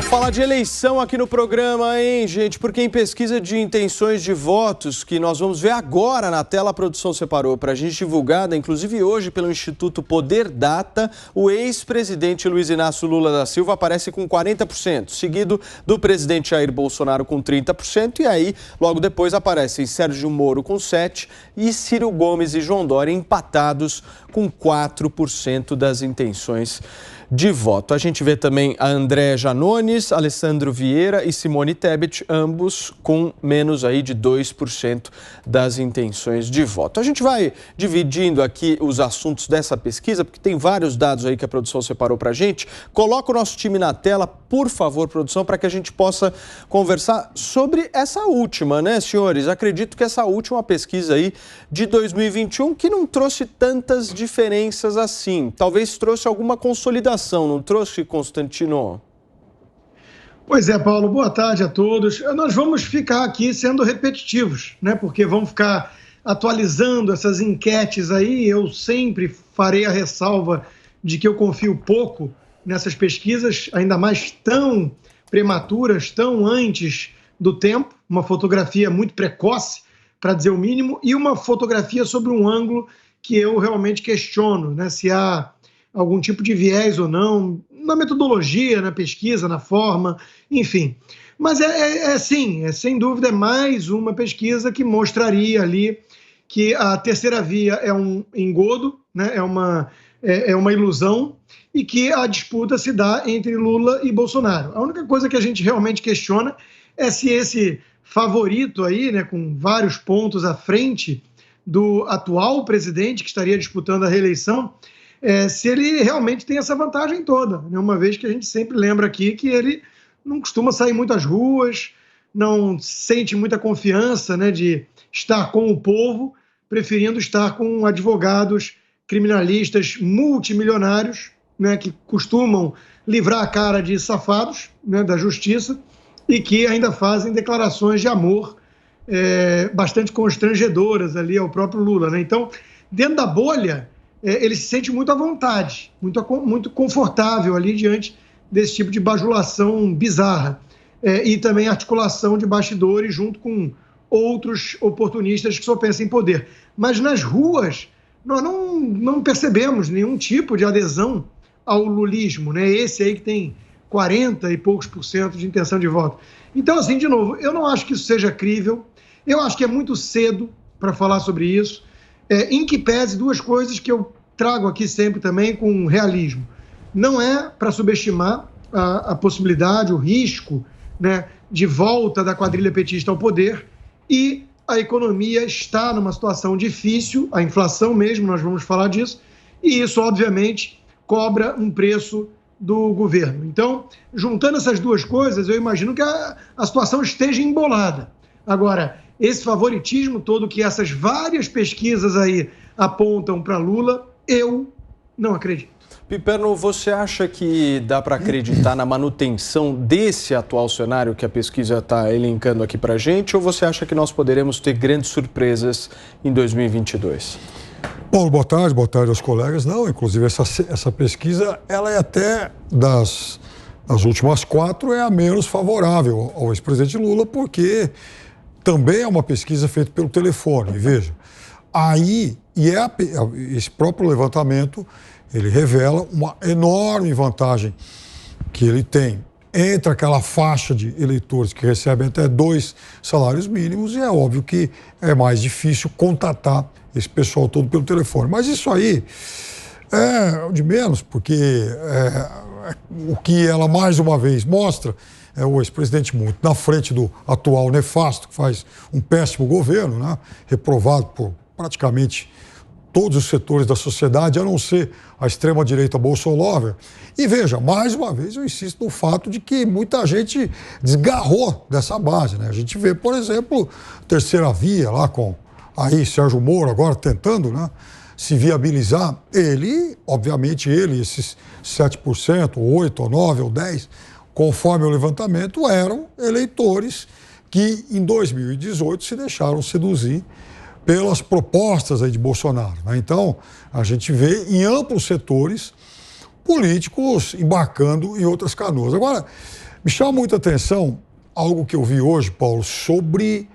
Falar de eleição aqui no programa, hein, gente? Porque em pesquisa de intenções de votos, que nós vamos ver agora na tela, a produção separou para a gente, divulgada, inclusive hoje, pelo Instituto Poder Data, o ex-presidente Luiz Inácio Lula da Silva aparece com 40%, seguido do presidente Jair Bolsonaro com 30%, e aí, logo depois, aparecem Sérgio Moro com 7% e Ciro Gomes e João Dória empatados com 4% das intenções de voto. A gente vê também a Andréa Janones, Alessandro Vieira e Simone Tebet, ambos com menos aí de 2% das intenções de voto. A gente vai dividindo aqui os assuntos dessa pesquisa, porque tem vários dados aí que a produção separou para a gente. Coloca o nosso time na tela, por favor, produção, para que a gente possa conversar sobre essa última, né, senhores? Acredito que essa última pesquisa aí de 2021, que não trouxe tantas diferenças assim. Talvez trouxe alguma consolidação. Não trouxe, Constantino? Pois é, Paulo, boa tarde a todos. Nós vamos ficar aqui sendo repetitivos, né? Porque vamos ficar atualizando essas enquetes aí. Eu sempre farei a ressalva de que eu confio pouco nessas pesquisas, ainda mais tão prematuras, tão antes do tempo, uma fotografia muito precoce, para dizer o mínimo, e uma fotografia sobre um ângulo que eu realmente questiono, né? Se há algum tipo de viés ou não, na metodologia, na pesquisa, na forma, enfim. Mas sim, sem dúvida, é mais uma pesquisa que mostraria ali que a terceira via é um engodo, né? é uma ilusão, e que a disputa se dá entre Lula e Bolsonaro. A única coisa que a gente realmente questiona é se esse favorito aí, né, com vários pontos à frente do atual presidente que estaria disputando a reeleição, se ele realmente tem essa vantagem toda, né? Uma vez que a gente sempre lembra aqui que ele não costuma sair muito às ruas, não sente muita confiança, né, de estar com o povo, preferindo estar com advogados criminalistas multimilionários, né, que costumam livrar a cara de safados, né, da justiça, e que ainda fazem declarações de amor bastante constrangedoras ali ao próprio Lula, né? Então, dentro da bolha, ele se sente muito à vontade, muito confortável ali diante desse tipo de bajulação bizarra. E também articulação de bastidores junto com outros oportunistas que só pensam em poder. Mas nas ruas, nós não percebemos nenhum tipo de adesão ao lulismo, né? Esse aí que tem 40 e poucos % de intenção de voto. Então, assim, de novo, eu não acho que isso seja crível, eu acho que é muito cedo para falar sobre isso, em que pese duas coisas que eu trago aqui sempre também com realismo. Não é para subestimar a possibilidade, o risco, né, de volta da quadrilha petista ao poder, e a economia está numa situação difícil, a inflação mesmo, nós vamos falar disso, e isso, obviamente, cobra um preço do governo. Então, juntando essas duas coisas, eu imagino que a situação esteja embolada. Agora, esse favoritismo todo que essas várias pesquisas aí apontam para Lula, eu não acredito. Piperno, você acha que dá para acreditar na manutenção desse atual cenário que a pesquisa está elencando aqui para a gente, ou você acha que nós poderemos ter grandes surpresas em 2022? Paulo, boa tarde aos colegas. Não, inclusive essa pesquisa, ela é até das últimas 4, é a menos favorável ao ex-presidente Lula, porque também é uma pesquisa feita pelo telefone, veja. Aí, esse próprio levantamento, ele revela uma enorme vantagem que ele tem entre aquela faixa de eleitores que recebem até 2 salários mínimos, e é óbvio que é mais difícil contatar esse pessoal todo pelo telefone. Mas isso aí é de menos, porque o que ela mais uma vez mostra é o ex-presidente muito na frente do atual nefasto, que faz um péssimo governo, né, reprovado por praticamente todos os setores da sociedade, a não ser a extrema-direita bolsonaro. E veja, mais uma vez eu insisto no fato de que muita gente desgarrou dessa base, né? A gente vê, por exemplo, terceira via lá com Sérgio Moro agora tentando, né, se viabilizar. Obviamente, esses 7%, 8%, ou 9%, ou 10%, conforme o levantamento, eram eleitores que em 2018 se deixaram seduzir pelas propostas aí de Bolsonaro, né? Então, a gente vê em amplos setores políticos embarcando em outras canoas. Agora, Me chama muita atenção algo que eu vi hoje, Paulo, sobre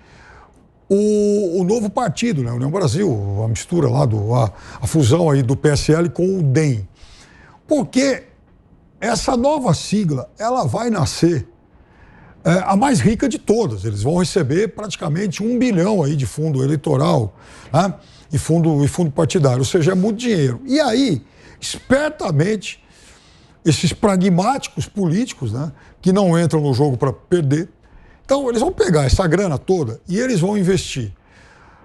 o novo partido, né? União Brasil, a mistura lá, a fusão aí do PSL com o DEM. Porque essa nova sigla, ela vai nascer a mais rica de todas. Eles vão receber praticamente 1 bilhão aí de fundo eleitoral, né? e fundo partidário, ou seja, é muito dinheiro. E aí, espertamente, esses pragmáticos políticos, né, que não entram no jogo para perder, então eles vão pegar essa grana toda e eles vão investir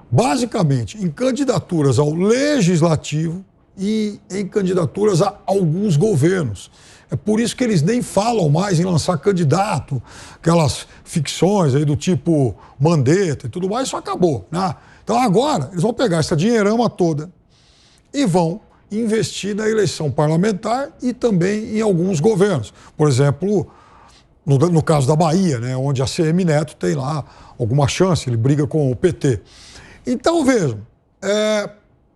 basicamente em candidaturas ao legislativo e em candidaturas a alguns governos. É por isso que eles nem falam mais em lançar candidato, aquelas ficções aí do tipo Mandetta e tudo mais, isso acabou, né? Então agora eles vão pegar essa dinheirama toda e vão investir na eleição parlamentar e também em alguns governos. Por exemplo, no caso da Bahia, né, onde a ACM Neto tem lá alguma chance, ele briga com o PT. Então vejam,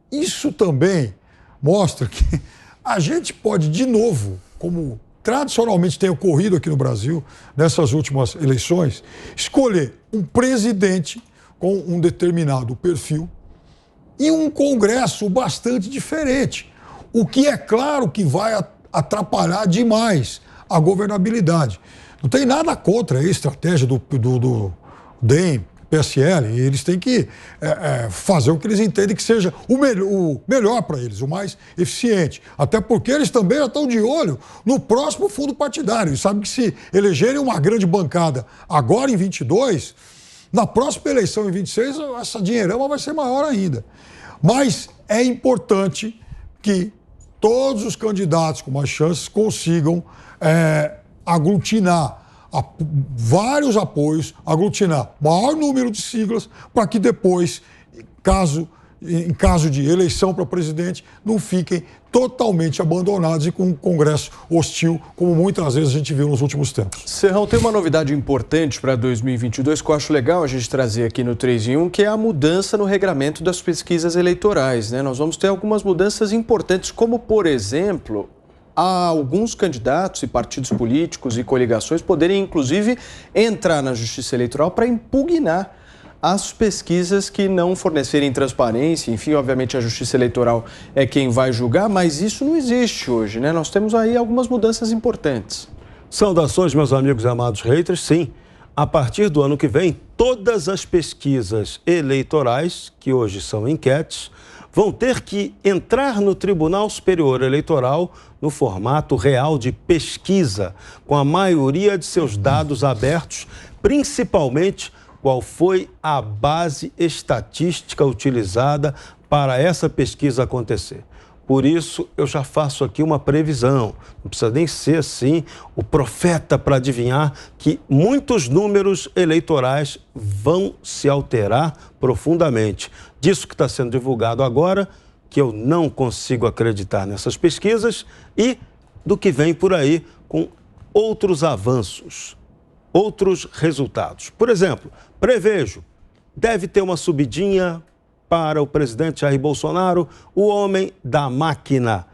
isso também mostra que a gente pode de novo, como tradicionalmente tem ocorrido aqui no Brasil, nessas últimas eleições, escolher um presidente com um determinado perfil e um Congresso bastante diferente, o que é claro que vai atrapalhar demais a governabilidade. Não tem nada contra a estratégia do DEM, PSL, e eles têm que fazer o que eles entendem que seja o melhor para eles, o mais eficiente. Até porque eles também já estão de olho no próximo fundo partidário. E sabem que se elegerem uma grande bancada agora em 22, na próxima eleição em 26, essa dinheirama vai ser maior ainda. Mas é importante que todos os candidatos com mais chances consigam aglutinar vários apoios, aglutinar maior número de siglas, para que depois, em caso de eleição para presidente, não fiquem totalmente abandonados e com um Congresso hostil, como muitas vezes a gente viu nos últimos tempos. Serrão, tem uma novidade importante para 2022 que eu acho legal a gente trazer aqui no 3 em 1, que é a mudança no regramento das pesquisas eleitorais, né? Nós vamos ter algumas mudanças importantes, como, por exemplo, alguns candidatos e partidos políticos e coligações poderem, inclusive, entrar na Justiça Eleitoral para impugnar as pesquisas que não fornecerem transparência. Enfim, obviamente a Justiça Eleitoral é quem vai julgar, mas isso não existe hoje, né? Nós temos aí algumas mudanças importantes. Saudações, meus amigos e amados haters. Sim, a partir do ano que vem, todas as pesquisas eleitorais, que hoje são enquetes, vão ter que entrar no Tribunal Superior Eleitoral no formato real de pesquisa, com a maioria de seus dados abertos, principalmente qual foi a base estatística utilizada para essa pesquisa acontecer. Por isso, eu já faço aqui uma previsão, não precisa nem ser assim o profeta para adivinhar que muitos números eleitorais vão se alterar profundamente. Disso que está sendo divulgado agora, que eu não consigo acreditar nessas pesquisas, e do que vem por aí com outros avanços, outros resultados. Por exemplo, prevejo, deve ter uma subidinha para o presidente Jair Bolsonaro, o homem da máquina.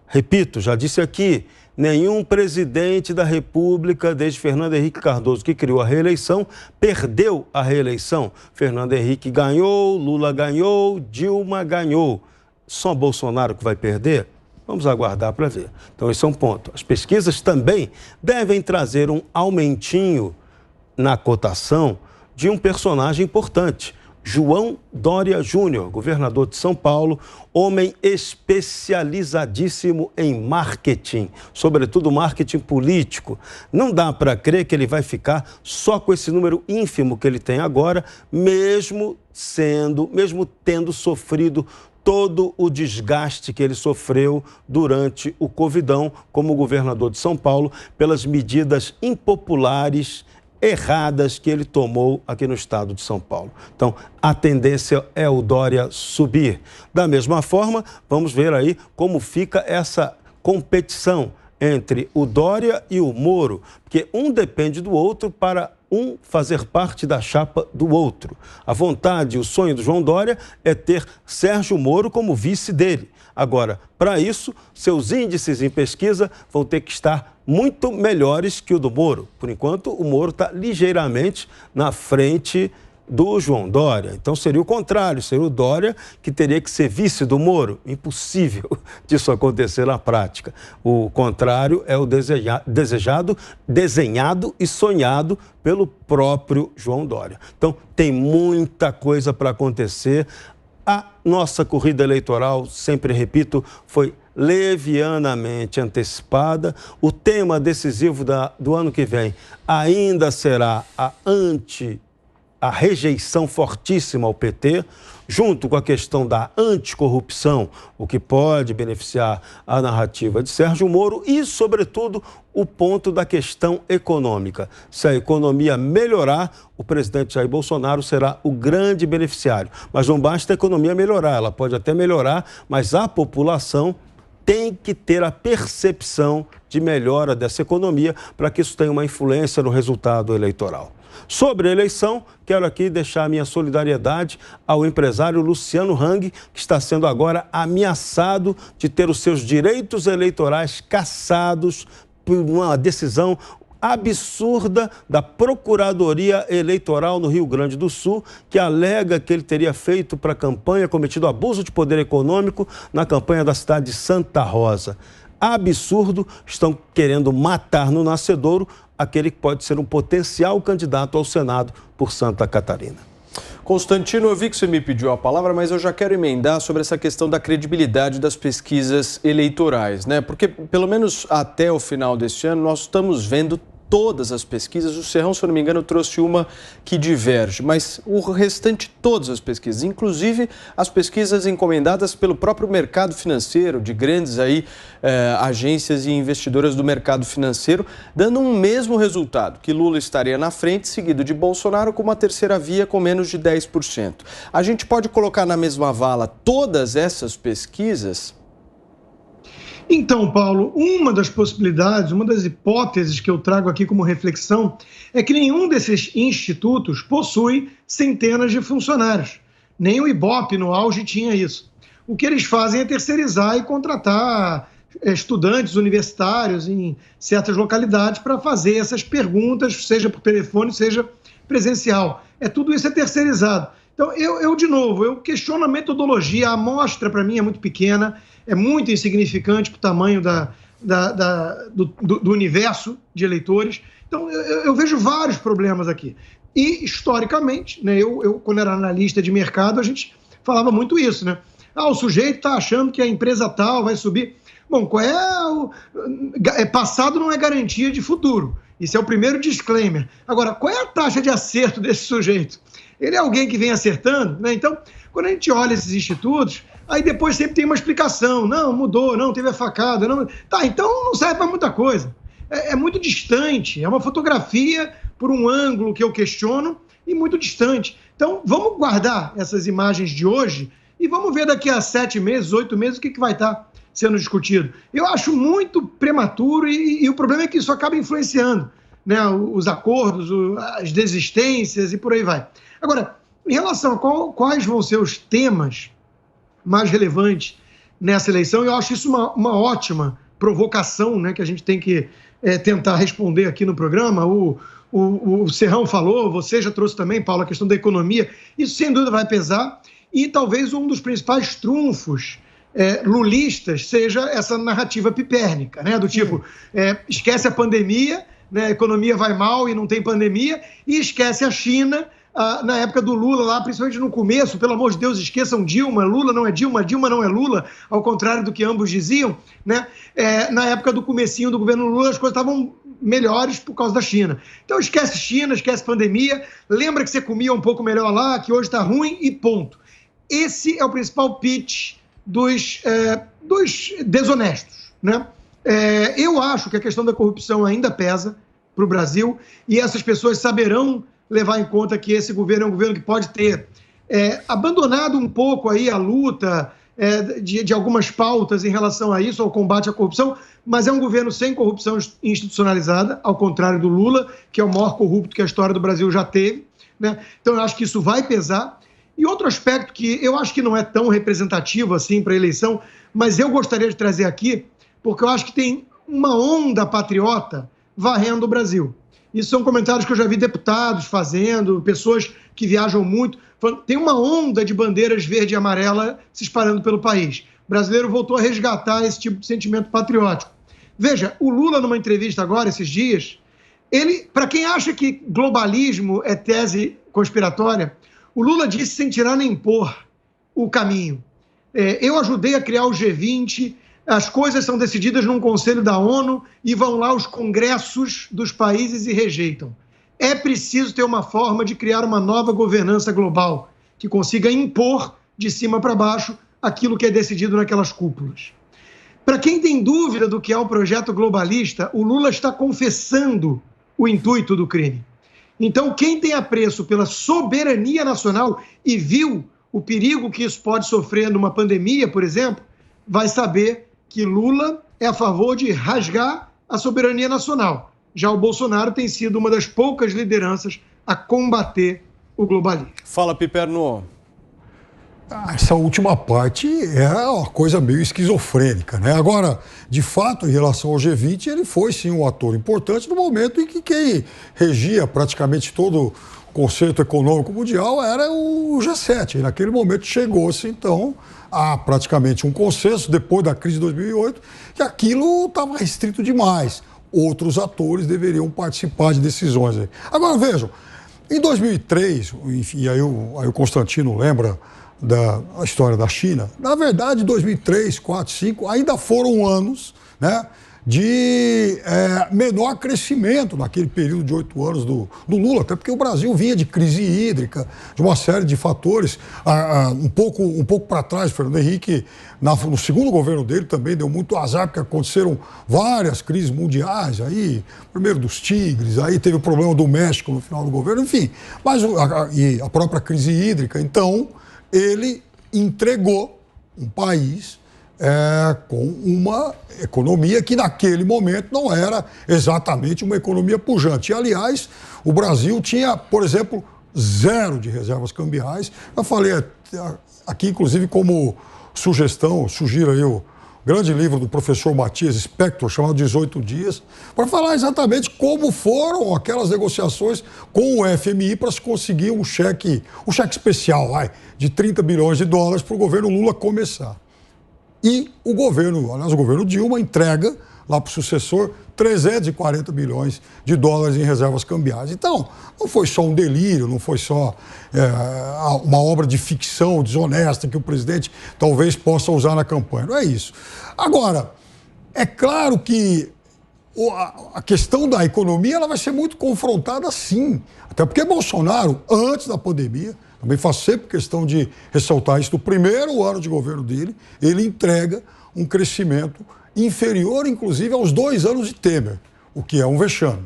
Repito, já disse aqui, nenhum presidente da República, desde Fernando Henrique Cardoso, que criou a reeleição, perdeu a reeleição. Fernando Henrique ganhou, Lula ganhou, Dilma ganhou. Só Bolsonaro que vai perder? Vamos aguardar para ver. Então, esse é um ponto. As pesquisas também devem trazer um aumentinho na cotação de um personagem importante, João Dória Júnior, governador de São Paulo, homem especializadíssimo em marketing, sobretudo marketing político. Não dá para crer que ele vai ficar só com esse número ínfimo que ele tem agora, mesmo tendo sofrido todo o desgaste que ele sofreu durante o Covidão como governador de São Paulo pelas medidas impopulares, erradas que ele tomou aqui no estado de São Paulo. Então, a tendência é o Dória subir. Da mesma forma, vamos ver aí como fica essa competição entre o Dória e o Moro, porque um depende do outro para um fazer parte da chapa do outro. A vontade e o sonho do João Dória é ter Sérgio Moro como vice dele. Agora, para isso, seus índices em pesquisa vão ter que estar muito melhores que o do Moro. Por enquanto, o Moro está ligeiramente na frente do João Dória. Então seria o contrário, seria o Dória que teria que ser vice do Moro. Impossível disso acontecer na prática. O contrário é o desejado, desenhado e sonhado pelo próprio João Dória. Então tem muita coisa para acontecer. A nossa corrida eleitoral, sempre repito, foi levianamente antecipada. O tema decisivo do ano que vem ainda será a rejeição fortíssima ao PT, junto com a questão da anticorrupção, o que pode beneficiar a narrativa de Sérgio Moro e, sobretudo, o ponto da questão econômica. Se a economia melhorar, o presidente Jair Bolsonaro será o grande beneficiário. Mas não basta a economia melhorar, ela pode até melhorar, mas a população tem que ter a percepção de melhora dessa economia para que isso tenha uma influência no resultado eleitoral. Sobre a eleição, quero aqui deixar a minha solidariedade ao empresário Luciano Hang, que está sendo agora ameaçado de ter os seus direitos eleitorais cassados por uma decisão absurda da Procuradoria Eleitoral no Rio Grande do Sul, que alega que ele teria feito para a campanha, cometido abuso de poder econômico na campanha da cidade de Santa Rosa. Absurdo, estão querendo matar no nascedouro aquele que pode ser um potencial candidato ao Senado por Santa Catarina. Constantino, eu vi que você me pediu a palavra, mas eu já quero emendar sobre essa questão da credibilidade das pesquisas eleitorais, né? Porque, pelo menos até o final deste ano, nós estamos vendo todas as pesquisas. O Serrão, se eu não me engano, trouxe uma que diverge, mas o restante, todas as pesquisas, inclusive as pesquisas encomendadas pelo próprio mercado financeiro, de grandes agências e investidoras do mercado financeiro, dando um mesmo resultado, que Lula estaria na frente, seguido de Bolsonaro com uma terceira via com menos de 10%. A gente pode colocar na mesma vala todas essas pesquisas? Então, Paulo, uma das possibilidades, uma das hipóteses que eu trago aqui como reflexão é que nenhum desses institutos possui centenas de funcionários. Nem o Ibope, no auge, tinha isso. O que eles fazem é terceirizar e contratar estudantes universitários em certas localidades para fazer essas perguntas, seja por telefone, seja presencial. Tudo isso é terceirizado. Então, de novo, eu questiono a metodologia, a amostra para mim é muito pequena, é muito insignificante para o tamanho do universo de eleitores. Então, eu vejo vários problemas aqui. E, historicamente, né, eu quando era analista de mercado, a gente falava muito isso, né? O sujeito está achando que a empresa tal vai subir. Bom, passado não é garantia de futuro. Isso é o primeiro disclaimer. Agora, qual é a taxa de acerto desse sujeito? Ele é alguém que vem acertando, né? Então, quando a gente olha esses institutos, aí depois sempre tem uma explicação. Não, mudou, não, teve a facada. Não... Tá, então não serve para muita coisa. É muito distante, é uma fotografia por um ângulo que eu questiono e muito distante. Então, vamos guardar essas imagens de hoje e vamos ver daqui a 7 meses, 8 meses, o que vai estar sendo discutido. Eu acho muito prematuro e o problema é que isso acaba influenciando, né, os acordos, as desistências e por aí vai. Agora, em relação a quais vão ser os temas mais relevantes nessa eleição, eu acho isso uma ótima provocação, né, que a gente tem que tentar responder aqui no programa. O Serrão falou, você já trouxe também, Paulo, a questão da economia. Isso, sem dúvida, vai pesar. E talvez um dos principais trunfos lulistas seja essa narrativa pipérnica, né, do tipo, esquece a pandemia, né, a economia vai mal e não tem pandemia, e esquece a China. Na época do Lula, lá, principalmente no começo, pelo amor de Deus, esqueçam Dilma, Lula não é Dilma, Dilma não é Lula, ao contrário do que ambos diziam, né? Na época do comecinho do governo Lula, as coisas estavam melhores por causa da China. Então esquece China, esquece pandemia, lembra que você comia um pouco melhor lá, que hoje está ruim e ponto. Esse é o principal pitch dos desonestos, né? Eu acho que a questão da corrupção ainda pesa para o Brasil e essas pessoas saberão levar em conta que esse governo é um governo que pode ter abandonado um pouco aí a luta de algumas pautas em relação a isso, ao combate à corrupção, mas é um governo sem corrupção institucionalizada, ao contrário do Lula, que é o maior corrupto que a história do Brasil já teve, né? Então eu acho que isso vai pesar. E outro aspecto que eu acho que não é tão representativo assim para a eleição, mas eu gostaria de trazer aqui, porque eu acho que tem uma onda patriota varrendo o Brasil. Isso são comentários que eu já vi deputados fazendo, pessoas que viajam muito. Tem uma onda de bandeiras verde e amarela se espalhando pelo país. O brasileiro voltou a resgatar esse tipo de sentimento patriótico. Veja, o Lula, numa entrevista agora, esses dias, para quem acha que globalismo é tese conspiratória, o Lula disse sem tirar nem pôr o caminho. Eu ajudei a criar o G20, as coisas são decididas num conselho da ONU e vão lá os congressos dos países e rejeitam. É preciso ter uma forma de criar uma nova governança global que consiga impor de cima para baixo aquilo que é decidido naquelas cúpulas. Para quem tem dúvida do que é o projeto globalista, o Lula está confessando o intuito do crime. Então, quem tem apreço pela soberania nacional e viu o perigo que isso pode sofrer numa pandemia, por exemplo, vai saber que Lula é a favor de rasgar a soberania nacional. Já o Bolsonaro tem sido uma das poucas lideranças a combater o globalismo. Fala, Piperno. Essa última parte é uma coisa meio esquizofrênica, né? Agora, de fato, em relação ao G20, ele foi sim um ator importante no momento em que quem regia praticamente todo o conceito econômico mundial era o G7. E naquele momento chegou-se, então, a praticamente um consenso, depois da crise de 2008, que aquilo estava restrito demais. Outros atores deveriam participar de decisões aí. Agora, vejam, em 2003, e aí o Constantino lembra da história da China, na verdade, 2003, 2004, 2005, ainda foram anos, né, de menor crescimento naquele período de 8 anos do Lula, até porque o Brasil vinha de crise hídrica, de uma série de fatores. Um pouco para trás, Fernando Henrique, no segundo governo dele também deu muito azar, porque aconteceram várias crises mundiais, aí, primeiro dos tigres, aí teve o problema do México no final do governo, enfim, mas e a própria crise hídrica. Então, ele entregou um país com uma economia que naquele momento não era exatamente uma economia pujante. E, aliás, o Brasil tinha, por exemplo, 0 de reservas cambiais. Eu falei aqui, inclusive, como sugestão, sugiro aí o grande livro do professor Matias Spector, chamado 18 Dias, para falar exatamente como foram aquelas negociações com o FMI para se conseguir um cheque especial de 30 bilhões de dólares para o governo Lula começar. E o governo Dilma entrega lá para o sucessor 340 bilhões de dólares em reservas cambiais. Então, não foi só um delírio, não foi só uma obra de ficção desonesta que o presidente talvez possa usar na campanha. Não é isso. Agora, é claro que a questão da economia ela vai ser muito confrontada, sim. Até porque Bolsonaro, antes da pandemia, também faço sempre questão de ressaltar isso, no primeiro ano de governo dele, ele entrega um crescimento inferior, inclusive, aos 2 anos de Temer, o que é um vexame.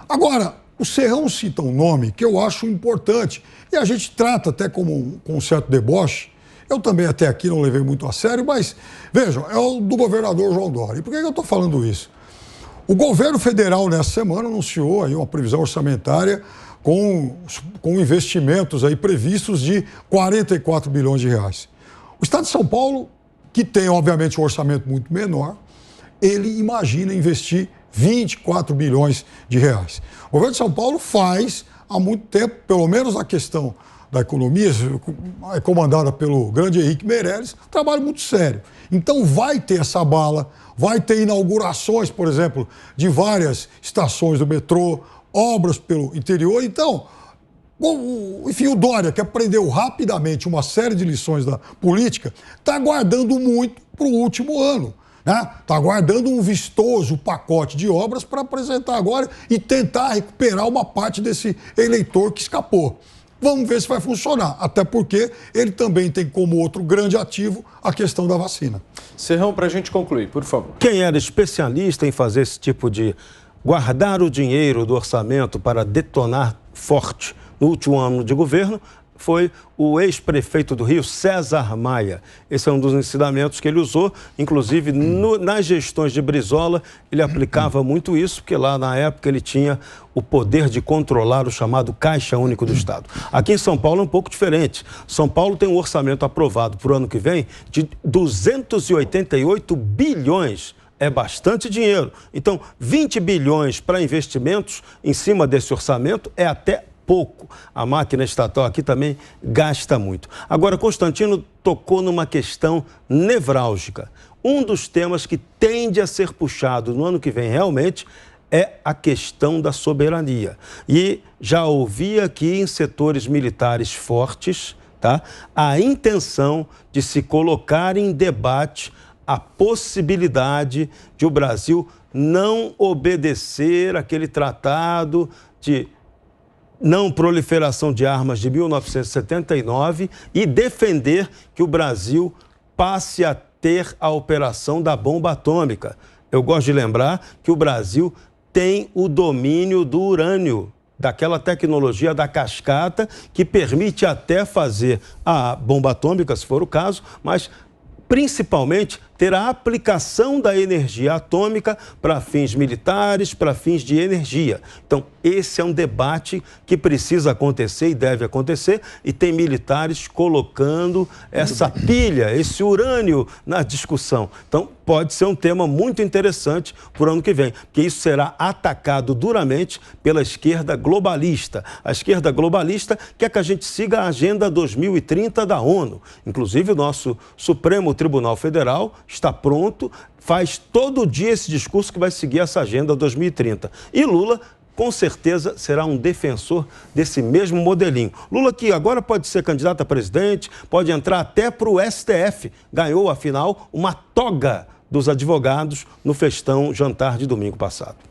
Agora, o Serrão cita um nome que eu acho importante, e a gente trata até com um certo deboche. Eu também até aqui não levei muito a sério, mas, vejam, é o do governador João Dória. E por que eu estou falando isso? O governo federal, nessa semana, anunciou aí uma previsão orçamentária com investimentos aí previstos de 44 bilhões de reais. O Estado de São Paulo, que tem, obviamente, um orçamento muito menor, ele imagina investir 24 bilhões de reais. O governo de São Paulo faz, há muito tempo, pelo menos na questão da economia, é comandada pelo grande Henrique Meirelles, um trabalho muito sério. Então vai ter essa bala, vai ter inaugurações, por exemplo, de várias estações do metrô, obras pelo interior. Então, enfim, o Dória, que aprendeu rapidamente uma série de lições da política, está aguardando muito para o último ano. Está aguardando um vistoso pacote de obras para apresentar agora e tentar recuperar uma parte desse eleitor que escapou. Vamos ver se vai funcionar, até porque ele também tem como outro grande ativo a questão da vacina. Serrão, para a gente concluir, por favor. Quem era especialista em fazer esse tipo de guardar o dinheiro do orçamento para detonar forte no último ano de governo foi o ex-prefeito do Rio, César Maia. Esse é um dos ensinamentos que ele usou, inclusive nas gestões de Brizola, ele aplicava muito isso, porque lá na época ele tinha o poder de controlar o chamado Caixa Único do Estado. Aqui em São Paulo é um pouco diferente. São Paulo tem um orçamento aprovado para o ano que vem de 288 bilhões. É bastante dinheiro. Então, 20 bilhões para investimentos em cima desse orçamento é até pouco. A máquina estatal aqui também gasta muito. Agora, Constantino tocou numa questão nevrálgica. Um dos temas que tende a ser puxado no ano que vem realmente é a questão da soberania. E já ouvi aqui em setores militares fortes, tá, a intenção de se colocar em debate a possibilidade de o Brasil não obedecer aquele tratado de não proliferação de armas de 1979 e defender que o Brasil passe a ter a operação da bomba atômica. Eu gosto de lembrar que o Brasil tem o domínio do urânio, daquela tecnologia da cascata que permite até fazer a bomba atômica, se for o caso, mas principalmente ter a aplicação da energia atômica para fins militares, para fins de energia. Então, esse é um debate que precisa acontecer e deve acontecer, e tem militares colocando essa pilha, esse urânio na discussão. Então, pode ser um tema muito interessante para o ano que vem, porque isso será atacado duramente pela esquerda globalista. A esquerda globalista quer que a gente siga a Agenda 2030 da ONU. Inclusive, o nosso Supremo Tribunal Federal está pronto, faz todo dia esse discurso que vai seguir essa Agenda 2030. E Lula, com certeza, será um defensor desse mesmo modelinho. Lula, que agora pode ser candidato a presidente, pode entrar até para o STF. Ganhou, afinal, uma toga dos advogados no festão jantar de domingo passado.